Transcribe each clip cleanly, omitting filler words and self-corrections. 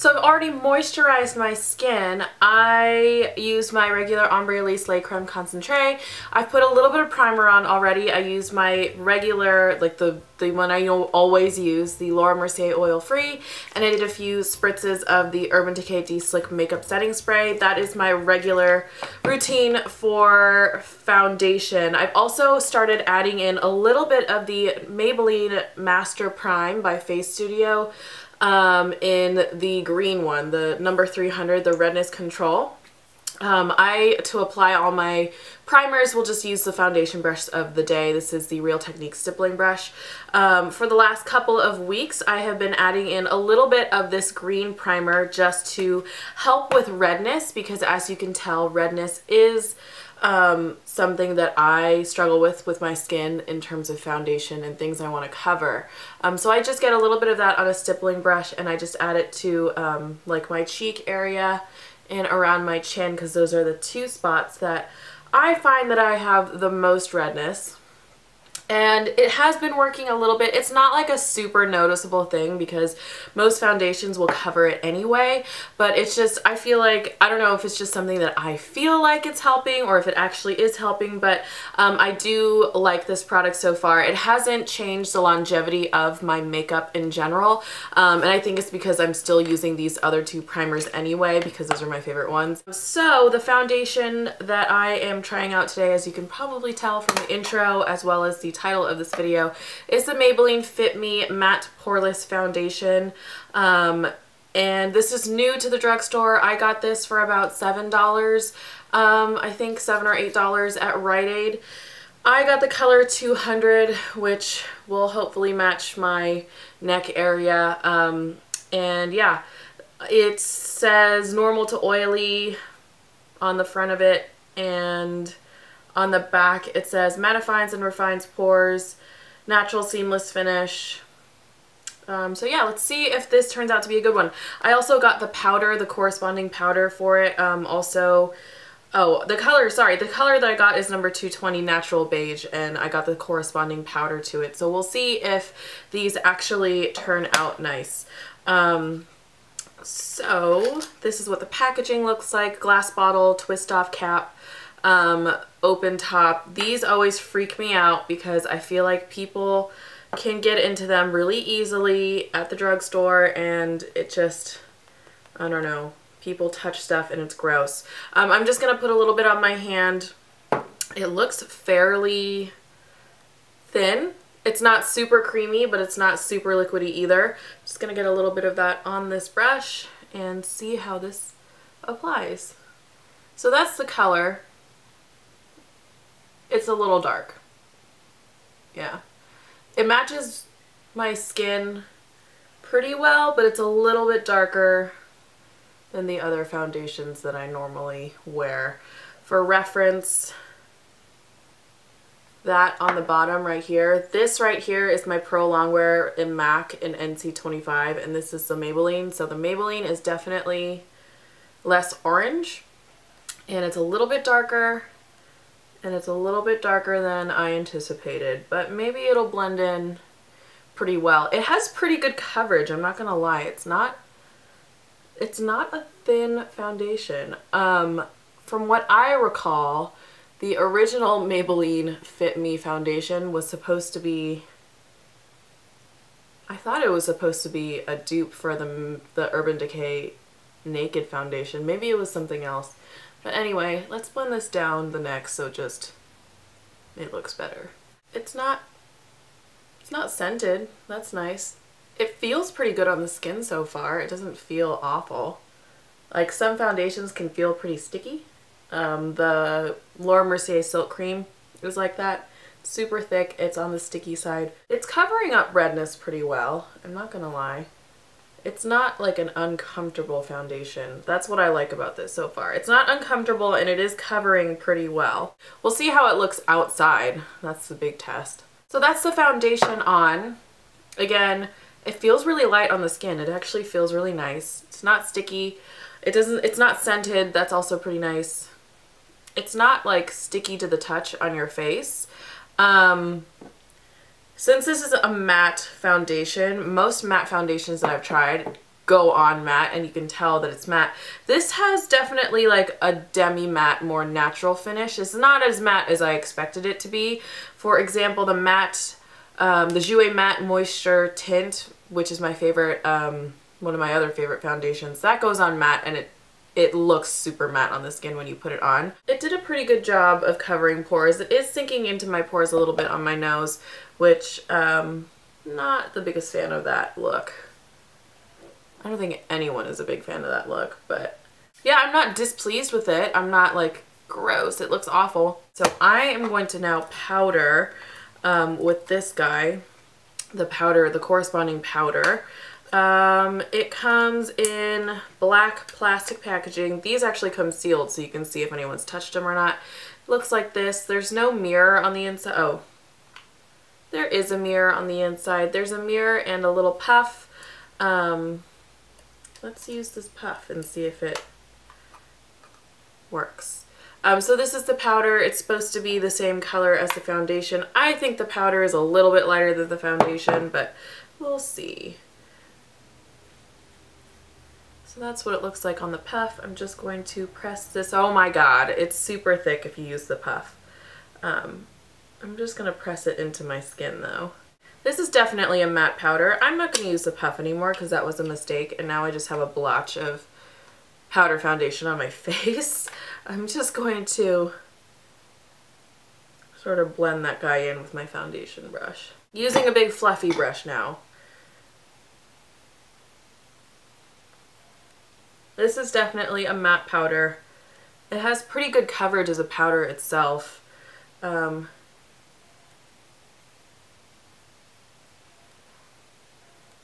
So I've already moisturized my skin. I used my regular Ombre Elise Lait Creme Concentrate. I've put a little bit of primer on already. I used my regular, like the one I always use, the Laura Mercier Oil Free, and I did a few spritzes of the Urban Decay De-Slick Makeup Setting Spray. That is my regular routine for foundation. I've also started adding in a little bit of the Maybelline Master Prime by Face Studio in the green one, the number 300, the Redness Control. To apply all my primers, will just use the foundation brush of the day. This is the Real Techniques stippling brush. For the last couple of weeks, I have been adding in a little bit of this green primer just to help with redness, because as you can tell, redness is something that I struggle with my skin in terms of foundation and things I want to cover. So I just get a little bit of that on a stippling brush, and I just add it to like my cheek area and around my chin, because those are the two spots that I find that I have the most redness. And it has been working a little bit. It's not like a super noticeable thing because most foundations will cover it anyway, but it's just, I feel like, I don't know if it's just something that I feel like it's helping or if it actually is helping, but I do like this product so far. It hasn't changed the longevity of my makeup in general, and I think it's because I'm still using these other two primers anyway, because those are my favorite ones. So the foundation that I am trying out today, as you can probably tell from the intro as well as the title of this video, is the Maybelline Fit Me Matte Poreless Foundation. And this is new to the drugstore. I got this for about $7, I think $7 or $8 at Rite Aid. I got the color 200, which will hopefully match my neck area. And yeah, it says normal to oily on the front of it, and on the back it says mattifies and refines pores, natural seamless finish. So yeah, let's see if this turns out to be a good one. I also got the powder, the corresponding powder for it. The color that I got is number 220 Natural Beige, and I got the corresponding powder to it. So we'll see if these actually turn out nice. So this is what the packaging looks like. Glass bottle, twist off cap, open top. These always freak me out because I feel like people can get into them really easily at the drugstore, and it just, I don't know, people touch stuff and it's gross. I'm just gonna put a little bit on my hand. It looks fairly thin. It's not super creamy, but it's not super liquidy either. Just gonna get a little bit of that on this brush and see how this applies. So that's the color. It's a little dark. Yeah. It matches my skin pretty well, but it's a little bit darker than the other foundations that I normally wear. For reference, that on the bottom right here, this right here is my Pro Longwear in MAC in NC25, and this is the Maybelline. So the Maybelline is definitely less orange, and it's a little bit darker. And it's a little bit darker than I anticipated, but maybe it'll blend in pretty well. It has pretty good coverage, I'm not gonna lie. It's not a thin foundation. From what I recall, the original Maybelline Fit Me foundation was supposed to be, I thought it was supposed to be a dupe for the Urban Decay Naked foundation. Maybe it was something else. But anyway, let's blend this down the neck so just it looks better. It's not scented. That's nice. It feels pretty good on the skin so far. It doesn't feel awful. Like, some foundations can feel pretty sticky. The Laura Mercier Silk Cream is like that. Super thick. It's on the sticky side. It's covering up redness pretty well, I'm not gonna lie. It's not like an uncomfortable foundation. That's what I like about this so far. It's not uncomfortable, and it is covering pretty well. We'll see how it looks outside. That's the big test. So that's the foundation on. Again, it feels really light on the skin. It actually feels really nice. It's not sticky. It's not scented. That's also pretty nice. It's not like sticky to the touch on your face. Since this is a matte foundation, most matte foundations that I've tried go on matte and you can tell that it's matte. This has definitely like a demi-matte, more natural finish. It's not as matte as I expected it to be. For example, the matte, the Jouer Matte Moisture Tint, which is my favorite, one of my other favorite foundations, that goes on matte and it looks super matte on the skin when you put it on. It did a pretty good job of covering pores. It is sinking into my pores a little bit on my nose, which not the biggest fan of that look. I don't think anyone is a big fan of that look, but yeah, I'm not displeased with it. I'm not like, gross, it looks awful. So I am going to now powder with this guy, the powder, the corresponding powder. It comes in black plastic packaging. These actually come sealed so you can see if anyone's touched them or not. It looks like this. There's no mirror on the inside. Oh, there is a mirror on the inside. There's a mirror and a little puff. Let's use this puff and see if it works. So this is the powder. It's supposed to be the same color as the foundation. I think the powder is a little bit lighter than the foundation, but we'll see. So that's what it looks like on the puff. I'm just going to press this. Oh my god, it's super thick if you use the puff. I'm just going to press it into my skin though. This is definitely a matte powder. I'm not going to use the puff anymore because that was a mistake, and now I just have a blotch of powder foundation on my face. I'm just going to sort of blend that guy in with my foundation brush. Using a big fluffy brush now. This is definitely a matte powder. It has pretty good coverage as a powder itself.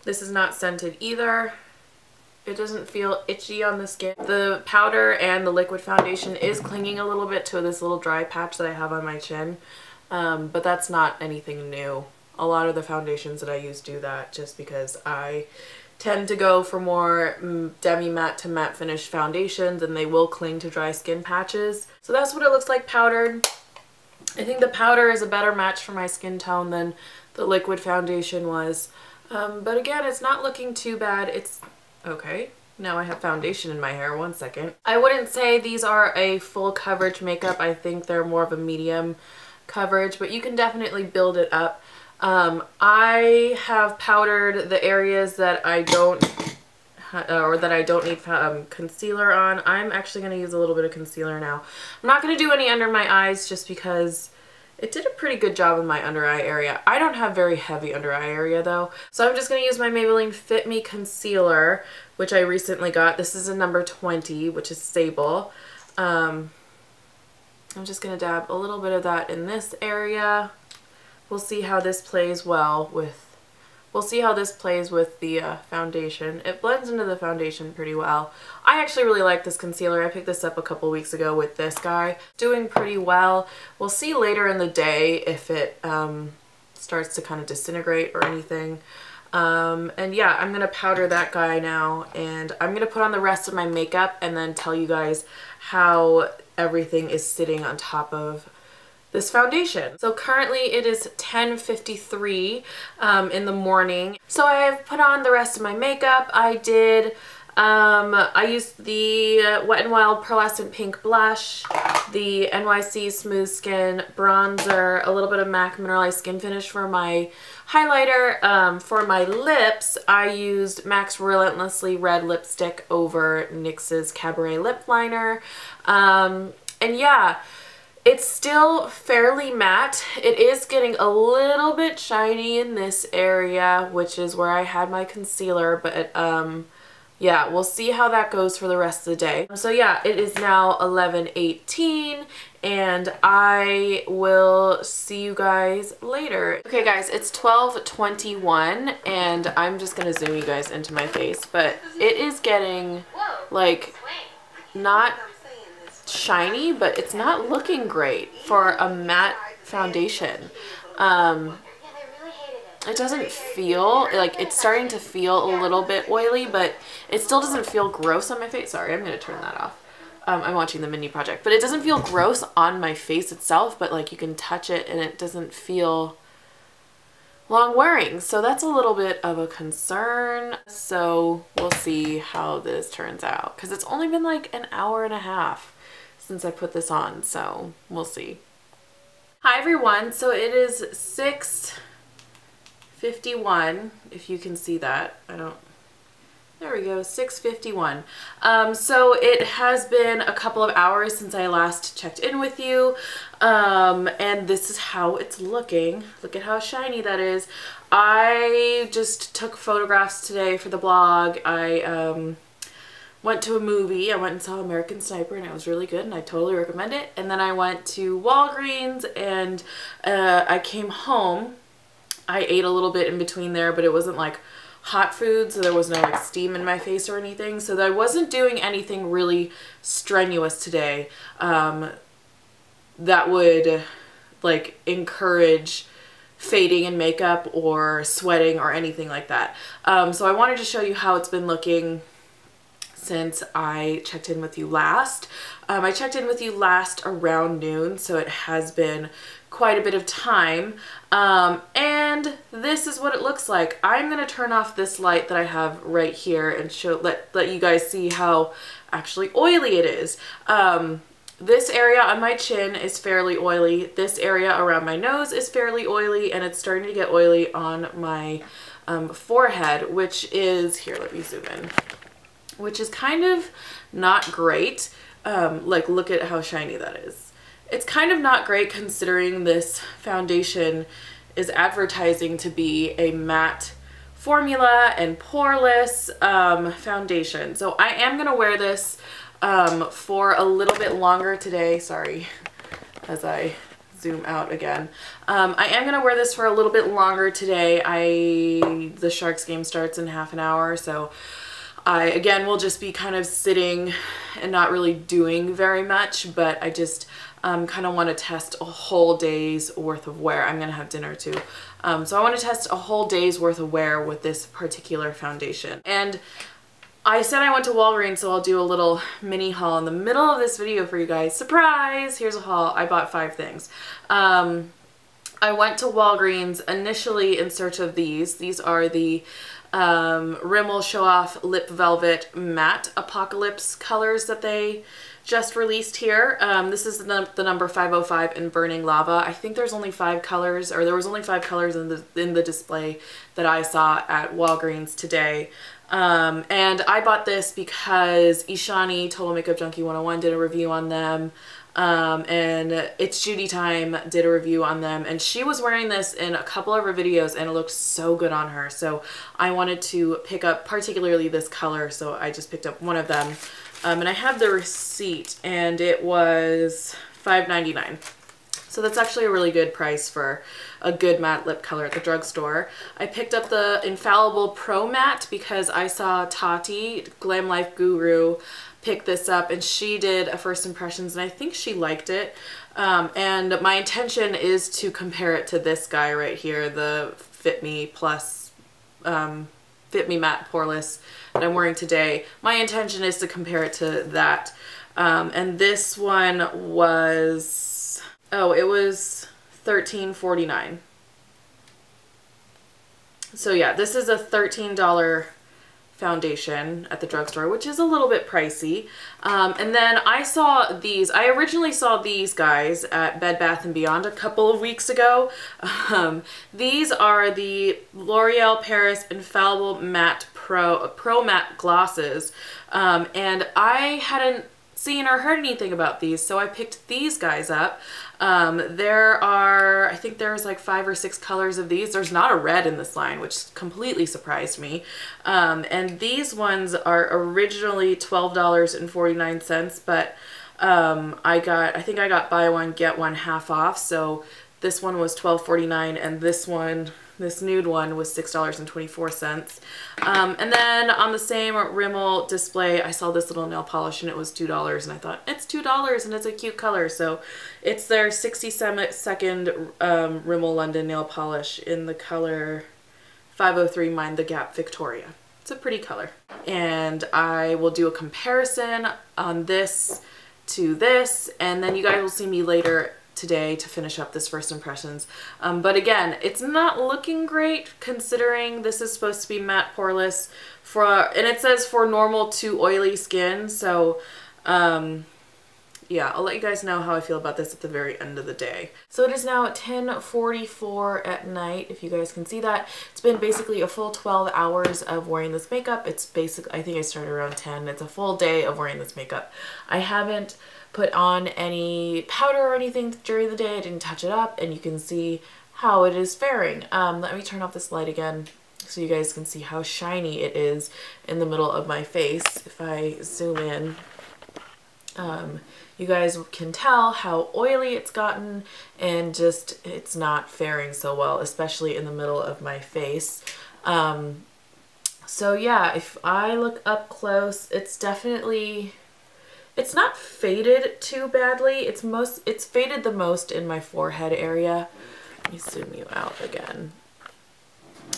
This is not scented either. It doesn't feel itchy on the skin. The powder and the liquid foundation is clinging a little bit to this little dry patch that I have on my chin, but that's not anything new. A lot of the foundations that I use do that just because I tend to go for more demi-matte to matte finish foundations, and they will cling to dry skin patches. So that's what it looks like powdered. I think the powder is a better match for my skin tone than the liquid foundation was. But again, it's not looking too bad. It's okay. Now I have foundation in my hair. One second. I wouldn't say these are a full coverage makeup. I think they're more of a medium coverage, but you can definitely build it up. I have powdered the areas that I don't need concealer on. I'm actually going to use a little bit of concealer now. I'm not going to do any under my eyes just because it did a pretty good job in my under eye area. I don't have very heavy under eye area though. So I'm just going to use my Maybelline Fit Me Concealer, which I recently got. This is a number 20, which is Sable. I'm just going to dab a little bit of that in this area. We'll see how this plays with the foundation. It blends into the foundation pretty well. I actually really like this concealer. I picked this up a couple weeks ago with this guy. Doing pretty well. We'll see later in the day if it starts to kind of disintegrate or anything. And yeah, I'm going to powder that guy now, and I'm going to put on the rest of my makeup and then tell you guys how everything is sitting on top of this foundation. So currently it is 10:53 in the morning. So I have put on the rest of my makeup. I used the Wet n Wild Pearlescent Pink Blush, the NYC Smooth Skin Bronzer, a little bit of MAC Mineralized Skin Finish for my highlighter. For my lips, I used MAC's Relentlessly Red Lipstick over NYX's Cabaret Lip Liner. And yeah, it's still fairly matte. It is getting a little bit shiny in this area, which is where I had my concealer, but yeah, we'll see how that goes for the rest of the day. So yeah, it is now 11:18 and I will see you guys later. Okay guys, it's 12:21 and I'm just gonna zoom you guys into my face, but it is getting like not shiny, but it's not looking great for a matte foundation. It doesn't feel like, it's starting to feel a little bit oily, but it still doesn't feel gross on my face. Sorry, I'm gonna turn that off. I'm watching the mini project, but it doesn't feel gross on my face itself, but like you can touch it and it doesn't feel long wearing. So that's a little bit of a concern. So we'll see how this turns out, because it's only been like an hour and a half since I put this on, so we'll see. Hi everyone, so it is 6:51, if you can see that. There we go, 6:51. So it has been a couple of hours since I last checked in with you, and this is how it's looking. Look at how shiny that is. I just took photographs today for the blog. I went to a movie. I went and saw American Sniper, and it was really good, and I totally recommend it. And then I went to Walgreens, and I came home. I ate a little bit in between there, but it wasn't like hot food, so there was no like steam in my face or anything, so I wasn't doing anything really strenuous today that would like encourage fading in makeup or sweating or anything like that. So I wanted to show you how it's been looking since I checked in with you last. I checked in with you last around noon, so it has been quite a bit of time, and this is what it looks like. I'm gonna turn off this light that I have right here and let you guys see how actually oily it is. This area on my chin is fairly oily. This area around my nose is fairly oily, and it's starting to get oily on my forehead, which is, here, let me zoom in, which is kind of not great. Like, look at how shiny that is. It's kind of not great considering this foundation is advertising to be a matte formula and poreless foundation. So I am going to wear this for a little bit longer today. Sorry, as I zoom out again. I am going to wear this for a little bit longer today. The Sharks game starts in half an hour, so I, again, will just be kind of sitting and not really doing very much, but I just kind of want to test a whole day's worth of wear. I'm going to have dinner too. So I want to test a whole day's worth of wear with this particular foundation. And I said I went to Walgreens, so I'll do a little mini haul in the middle of this video for you guys. Surprise! Here's a haul. I bought 5 things. I went to Walgreens initially in search of these. These are the Rimmel Show Off Lip Velvet Matte Apocalypse colors that they just released here. This is the number 505 in Burning Lava. I think there's only 5 colors, or there was only 5 colors in the display that I saw at Walgreens today. And I bought this because Ishani, Total Makeup Junkie 101, did a review on them. And It's Judy Time did a review on them, and she was wearing this in a couple of her videos, and it looked so good on her. So I wanted to pick up particularly this color, so I just picked up one of them. And I have the receipt, and it was $5.99. So that's actually a really good price for a good matte lip color at the drugstore. I picked up the Infallible Pro Matte because I saw Tati, Glam Life Guru, pick this up, and she did a first impressions, and I think she liked it. And my intention is to compare it to this guy right here, the Fit Me Plus, Fit Me Matte Poreless that I'm wearing today. My intention is to compare it to that. And this one was, oh, it was $13.49. So yeah, this is a $13 foundation at the drugstore, which is a little bit pricey. And then I saw these. I originally saw these guys at Bed Bath & Beyond a couple of weeks ago. These are the L'Oreal Paris Infallible Matte Pro Matte Glosses. And I hadn't seen or heard anything about these, so I picked these guys up. There are, I think there's like 5 or 6 colors of these. There's not a red in this line, which completely surprised me. And these ones are originally $12.49, but I think I got buy one, get one half off. So this one was $12.49, and this one, this nude one, was $6.24. And then on the same Rimmel display, I saw this little nail polish, and it was $2, and I thought, it's $2 and it's a cute color. So it's their 60-second Rimmel London nail polish in the color 503 Mind the Gap Victoria. It's a pretty color. And I will do a comparison on this to this, and then you guys will see me later today to finish up this first impressions. But again, it's not looking great considering this is supposed to be matte poreless and it says for normal to oily skin. So yeah, I'll let you guys know how I feel about this at the very end of the day. So it is now 10:44 at night, if you guys can see that. It's been basically a full 12 hours of wearing this makeup. It's basically, I think I started around 10. It's a full day of wearing this makeup. I haven't put on any powder or anything during the day. I didn't touch it up, and you can see how it is faring. Let me turn off this light again so you guys can see how shiny it is in the middle of my face. If I zoom in, you guys can tell how oily it's gotten, and just it's not faring so well, especially in the middle of my face. So yeah, if I look up close, it's definitely, it's not faded too badly. It's faded the most in my forehead area. Let me zoom you out again.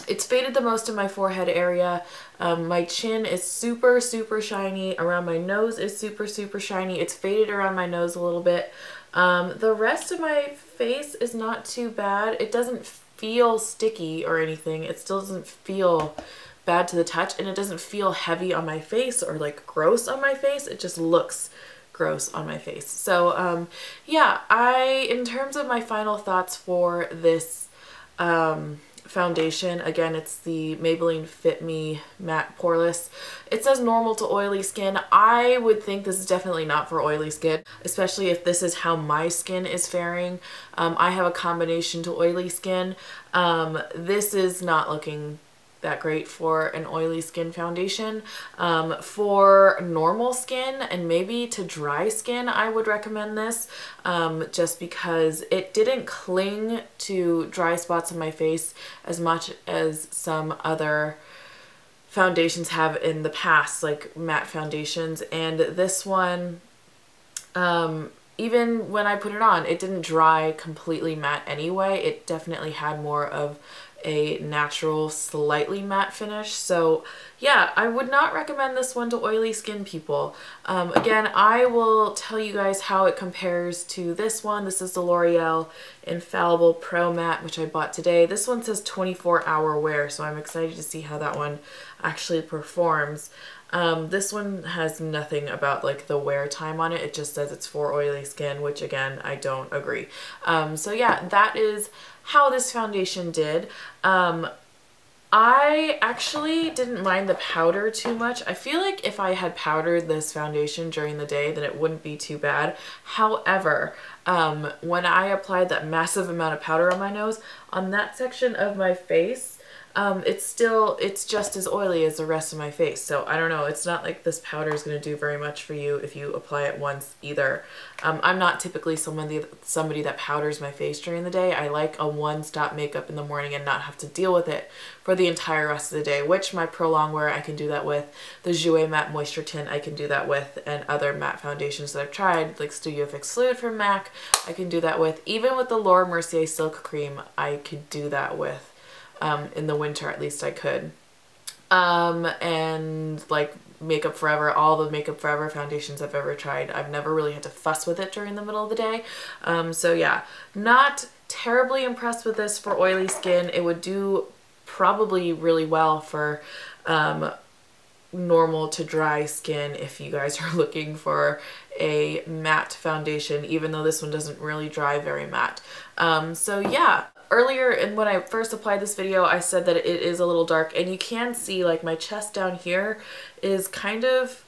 It's faded the most in my forehead area. My chin is super, super shiny. Around my nose is super, super shiny. It's faded around my nose a little bit. The rest of my face is not too bad. It doesn't feel sticky or anything. It still doesn't feel bad to the touch, and it doesn't feel heavy on my face or like gross on my face. It just looks gross on my face. So yeah, in terms of my final thoughts for this foundation, again, it's the Maybelline Fit Me Matte Poreless. It says normal to oily skin. I would think this is definitely not for oily skin, especially if this is how my skin is faring. I have a combination to oily skin. This is not looking that great for an oily skin foundation. For normal skin and maybe to dry skin, I would recommend this, just because it didn't cling to dry spots on my face as much as some other foundations have in the past, like matte foundations. And this one, even when I put it on, it didn't dry completely matte anyway. It definitely had more of a natural, slightly matte finish. So yeah, I would not recommend this one to oily skin people. Again, I will tell you guys how it compares to this one. This is the L'Oreal Infallible Pro Matte, which I bought today. This one says 24-hour wear, so I'm excited to see how that one actually performs. This one has nothing about like the wear time on it. It just says it's for oily skin, which again, I don't agree. So yeah, that is how this foundation did. I actually didn't mind the powder too much. I feel like if I had powdered this foundation during the day, then it wouldn't be too bad. However, when I applied that massive amount of powder on my nose, on that section of my face, it's just as oily as the rest of my face. So I don't know, it's not like this powder is going to do very much for you if you apply it once either. I'm not typically somebody that powders my face during the day. I like a one-stop makeup in the morning and not have to deal with it for the entire rest of the day, which my Pro Longwear I can do that with, the Jouer Matte Moisture Tint I can do that with, and other matte foundations that I've tried, like Studio Fix Fluid from MAC, I can do that with. Even with the Laura Mercier Silk Cream, I could do that with. In the winter, at least I could. And like Makeup Forever, all the Makeup Forever foundations I've ever tried, I've never really had to fuss with it during the middle of the day. So yeah, not terribly impressed with this for oily skin. It would do probably really well for normal to dry skin if you guys are looking for a matte foundation, even though this one doesn't really dry very matte. So yeah. Earlier, and when I first applied this video, I said that it is a little dark, and you can see like my chest down here is kind of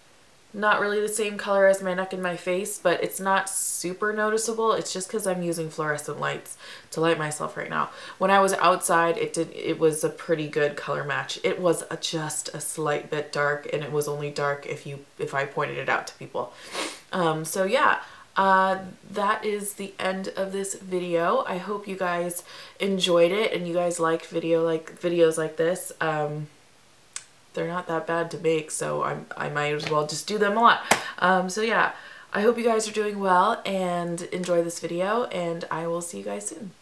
not really the same color as my neck and my face, but it's not super noticeable. It's just because I'm using fluorescent lights to light myself right now. When I was outside, it was a pretty good color match. It was just a slight bit dark, and it was only dark if I pointed it out to people. So yeah. That is the end of this video. I hope you guys enjoyed it and you guys like videos like this. They're not that bad to make, so I might as well just do them a lot. So yeah, I hope you guys are doing well and enjoy this video, and I will see you guys soon.